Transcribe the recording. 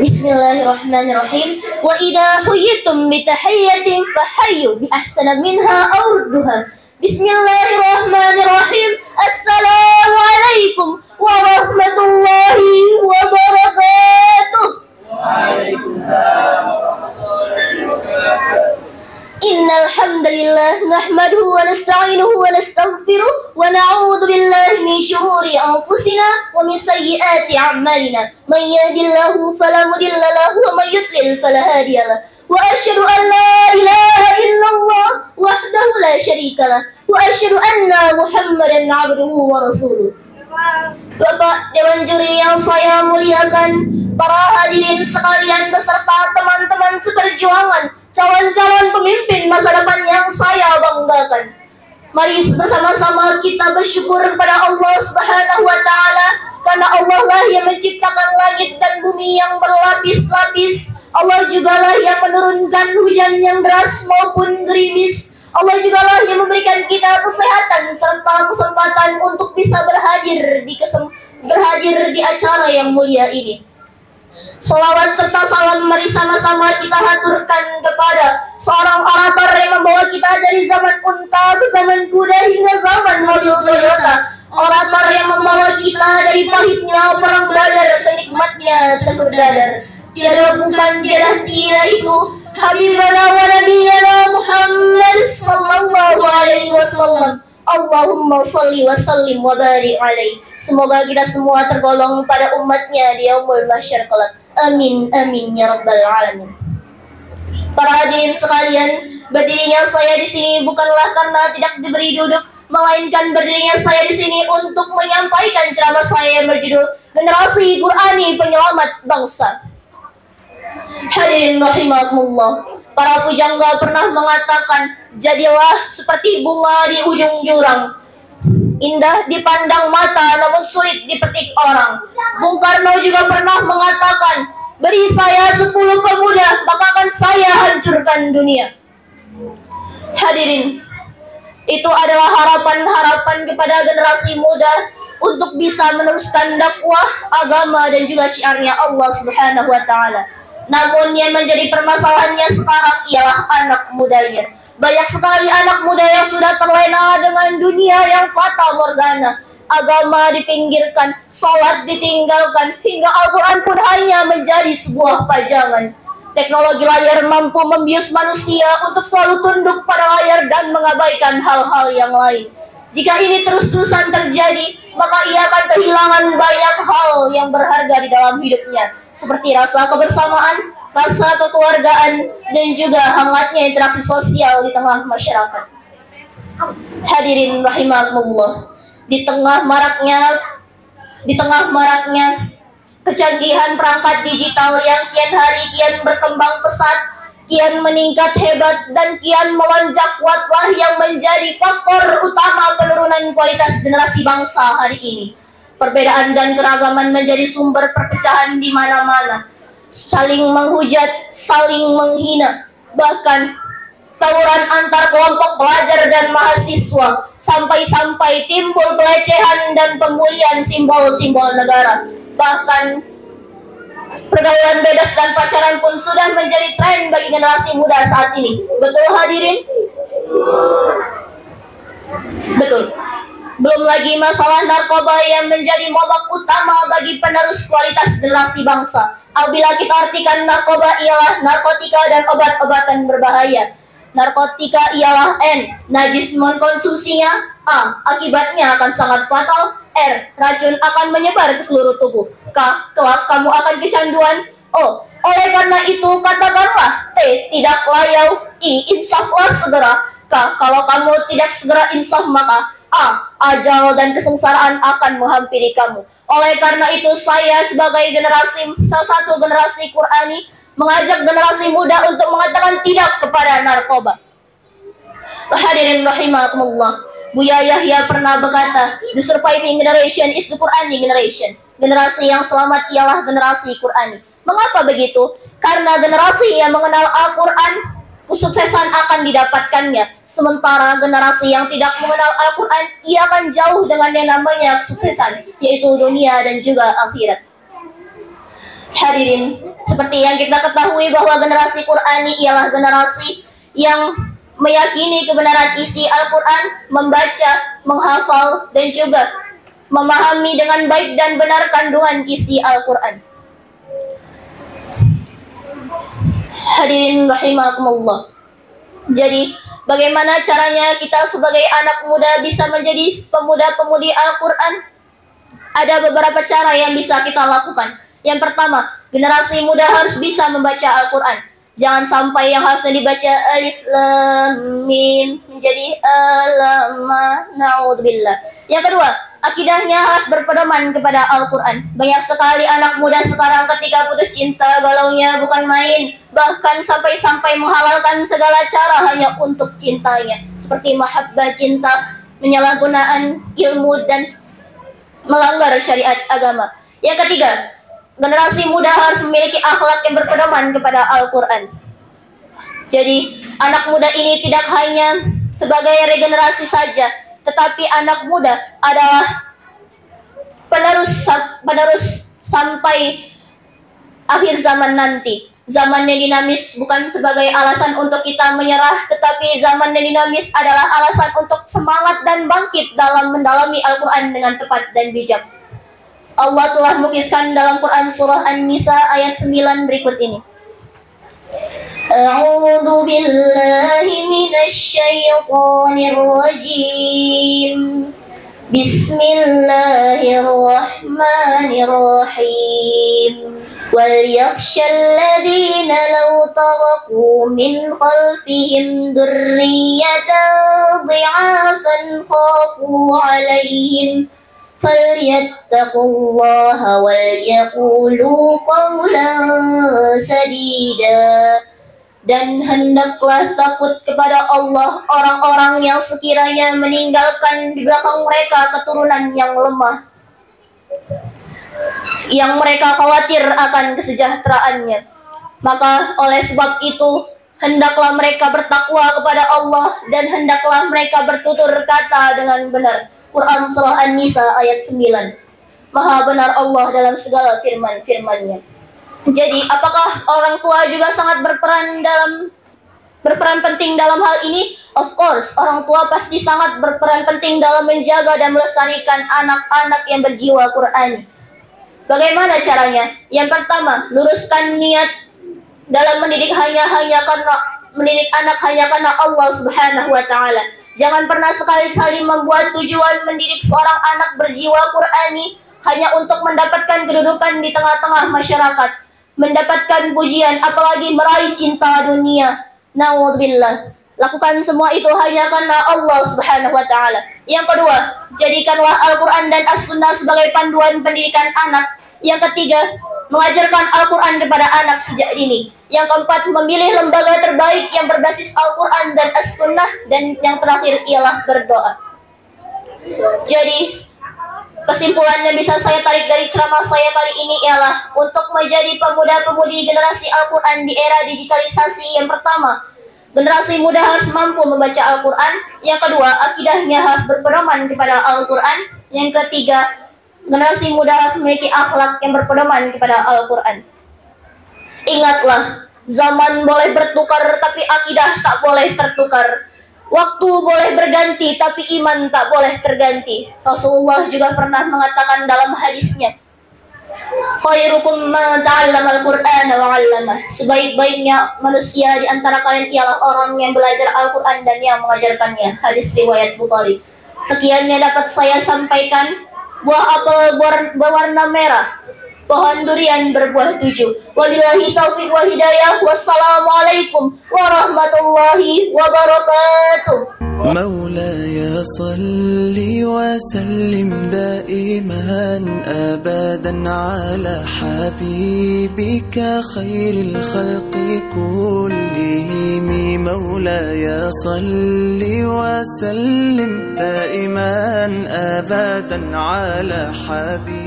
Bismillahirrahmanirrahim. Wa idza huyyitum bi tahiyyatin fahayyu bi ahsana minha aw rudduha. Bismillahirrahmanirrahim. Assalamualaikum warahmatullahi wabarakatuh. Waalaikumsalam warahmatullahi wabarakatuh. Innal hamdalillah nahmaduhu wa nasta'inuhu wa nastaghfiruh wa na'udzu billahi min shururi anfusina wa min sayyiati a'malina. Man yahdihillahu fala mudilla lahu wa man yudlil fala hadiya lahu. Wa asyhadu an la ilaha illallah wahdahu la syarika lah wa asyhadu anna Muhammadan 'abduhu wa rasuluh. Bapak Dewan Juri yang saya muliakan, para hadirin sekalian beserta teman-teman seperjuangan, calon-calon pemimpin masa depan yang saya banggakan. Mari bersama-sama kita bersyukur kepada Allah Subhanahu wa Ta'ala, karena Allah lah yang menciptakan langit dan bumi yang berlapis-lapis. Allah juga lah yang menurunkan hujan yang deras maupun gerimis. Allah juga lah yang memberikan kita kesehatan serta kesempatan untuk bisa berhadir di acara yang mulia ini. Salawat serta salam mari sama-sama kita haturkan kepada seorang orator yang membawa kita dari zaman unta ke zaman kuda hingga zaman mobil Toyota. Orator yang membawa kita dari pahitnya perang Badar ke nikmatnya telur dadar. Tiada bukan tiada dia itu Habibana wa Nabiyana Muhammad sallallahu alaihi wasallam. Allahumma salli wa sallim wa barik alaihi. Semoga kita semua tergolong pada umatnya di yaumul mahsyar kelak. Amin amin ya rabbal alamin. Para hadirin sekalian, berdirinya saya di sini bukanlah karena tidak diberi duduk, melainkan berdirinya saya di sini untuk menyampaikan ceramah saya yang berjudul Generasi Qur'ani Penyelamat Bangsa. Hadirin rahimakumullah, para pujangga pernah mengatakan, jadilah seperti bunga di ujung jurang, indah dipandang mata namun sulit dipetik orang. Bung Karno juga pernah mengatakan, beri saya 10 pemuda maka akan saya hancurkan dunia. Hadirin, itu adalah harapan-harapan kepada generasi muda untuk bisa meneruskan dakwah agama dan juga syiarnya Allah Subhanahu wa Ta'ala. Namun yang menjadi permasalahannya sekarang ialah anak mudanya. Banyak sekali anak muda yang sudah terlena dengan dunia yang fata morgana. Agama dipinggirkan, sholat ditinggalkan, hingga Al-Quran pun hanya menjadi sebuah pajangan. Teknologi layar mampu membius manusia untuk selalu tunduk pada layar dan mengabaikan hal-hal yang lain. Jika ini terus-terusan terjadi, maka ia akan kehilangan banyak hal yang berharga di dalam hidupnya, seperti rasa kebersamaan, rasa kekeluargaan, dan juga hangatnya interaksi sosial di tengah masyarakat. Hadirin rahimakumullah, di tengah maraknya kecanggihan perangkat digital yang kian hari kian berkembang pesat, kian meningkat hebat, dan kian melonjak kuatlah yang menjadi faktor utama penurunan kualitas generasi bangsa hari ini. Perbedaan dan keragaman menjadi sumber perpecahan di mana-mana. Saling menghujat, saling menghina, bahkan tawuran antar kelompok pelajar dan mahasiswa, sampai-sampai timbul pelecehan dan pembulian simbol-simbol negara. Bahkan pergaulan bebas dan pacaran pun sudah menjadi tren bagi generasi muda saat ini. Betul hadirin? Betul. Belum lagi masalah narkoba yang menjadi momok utama bagi penerus kualitas generasi bangsa. Apabila kita artikan narkoba ialah narkotika dan obat-obatan berbahaya. Narkotika ialah N, najis mengkonsumsinya. A, akibatnya akan sangat fatal. R, racun akan menyebar ke seluruh tubuh. K, kelak kamu akan kecanduan. O, oleh karena itu katakanlah. T, tidak layau. I, insaflah segera. K, kalau kamu tidak segera insaf maka A, ajal dan kesengsaraan akan menghampiri kamu. Oleh karena itu saya sebagai salah satu generasi Qur'ani mengajak generasi muda untuk mengatakan tidak kepada narkoba. Hadirin rahimakumullah, Buya Yahya pernah berkata, the surviving generation is the Qur'ani generation. Generasi yang selamat ialah generasi Qur'ani. Mengapa begitu? Karena generasi yang mengenal Al-Quran, kesuksesan akan didapatkannya. Sementara generasi yang tidak mengenal Al-Quran, ia akan jauh dengan yang namanya kesuksesan, yaitu dunia dan juga akhirat. Hadirin, seperti yang kita ketahui bahwa generasi Qur'ani ialah generasi yang meyakini kebenaran isi Al-Quran, membaca, menghafal, dan juga memahami dengan baik dan benar kandungan isi Al-Quran. Hadirin rahimakumullah. Jadi, bagaimana caranya kita sebagai anak muda bisa menjadi pemuda-pemudi Al-Quran? Ada beberapa cara yang bisa kita lakukan. Yang pertama, generasi muda harus bisa membaca Al-Quran. Jangan sampai yang harusnya dibaca alif lam mim menjadi alama na'udzubillah. Yang kedua, akidahnya harus berpedoman kepada Al-Quran. Banyak sekali anak muda sekarang ketika putus cinta, galaunya bukan main. Bahkan sampai-sampai menghalalkan segala cara hanya untuk cintanya. Seperti mahabbah cinta, penyalahgunaan ilmu, dan melanggar syariat agama. Yang ketiga, generasi muda harus memiliki akhlak yang berpedoman kepada Al-Quran. Jadi, anak muda ini tidak hanya sebagai regenerasi saja, tetapi anak muda adalah penerus sampai akhir zaman nanti. Zaman yang dinamis bukan sebagai alasan untuk kita menyerah, tetapi zaman yang dinamis adalah alasan untuk semangat dan bangkit dalam mendalami Al-Quran dengan tepat dan bijak. Allah telah melukiskan dalam Quran surah An-Nisa ayat 9 berikut ini. A'udzu billahi minasy syaithanir rajim. Bismillahirrahmanirrahim. Wal yakhshal ladzina law taraku min khalfihim dzurriyyatan dhi'afan khafu 'alaihim فَلْيَتَّقُوا اللَّهَ وَلْيَقُولُوا قَوْلًا سَدِيدًا. Dan hendaklah takut kepada Allah orang-orang yang sekiranya meninggalkan di belakang mereka keturunan yang lemah, yang mereka khawatir akan kesejahteraannya. Maka oleh sebab itu, hendaklah mereka bertakwa kepada Allah dan hendaklah mereka bertutur kata dengan benar. Quran surah An-Nisa ayat 9. Maha benar Allah dalam segala firman-firman-Nya. Jadi, apakah orang tua juga sangat berperan penting dalam hal ini? Of course, orang tua pasti sangat berperan penting dalam menjaga dan melestarikan anak-anak yang berjiwa Qur'ani. Bagaimana caranya? Yang pertama, luruskan niat dalam mendidik anak hanya karena Allah Subhanahu wa taala. Jangan pernah sekali-kali membuat tujuan mendidik seorang anak berjiwa Qur'ani hanya untuk mendapatkan kedudukan di tengah-tengah masyarakat, mendapatkan pujian, apalagi meraih cinta dunia. Na'udzubillah. Lakukan semua itu hanya karena Allah Subhanahu wa taala. Yang kedua, jadikanlah Al-Quran dan As-Sunnah sebagai panduan pendidikan anak. Yang ketiga, mengajarkan Al-Quran kepada anak sejak dini. Yang keempat, memilih lembaga terbaik yang berbasis Al-Quran dan As-Sunnah. Dan yang terakhir ialah berdoa. Jadi, kesimpulan yang bisa saya tarik dari ceramah saya kali ini ialah untuk menjadi pemuda-pemudi generasi Al-Quran di era digitalisasi. Yang pertama, generasi muda harus mampu membaca Al-Quran. Yang kedua, akidahnya harus berpedoman kepada Al-Quran. Yang ketiga, generasi muda harus memiliki akhlak yang berpedoman kepada Al-Quran. Ingatlah, zaman boleh bertukar tapi akidah tak boleh tertukar. Waktu boleh berganti tapi iman tak boleh terganti. Rasulullah juga pernah mengatakan dalam hadisnya, khairukum man ta'allama al-Qur'ana wa 'allamah. Sebaik-baiknya manusia di antara kalian ialah orang yang belajar Al-Quran dan yang mengajarkannya. Hadis riwayat Bukhari. Sekian yang dapat saya sampaikan. Buah apel berwarna merah, pohon durian berbuah 7. Wabillahi taufiq wal hidayah. Wassalamualaikum warahmatullahi wabarakatuh. مولاي صل وسلم دائما أبدا على حبيبك خير الخلق كلهم. مولاي صل وسلم دائما أبدا على حبيبك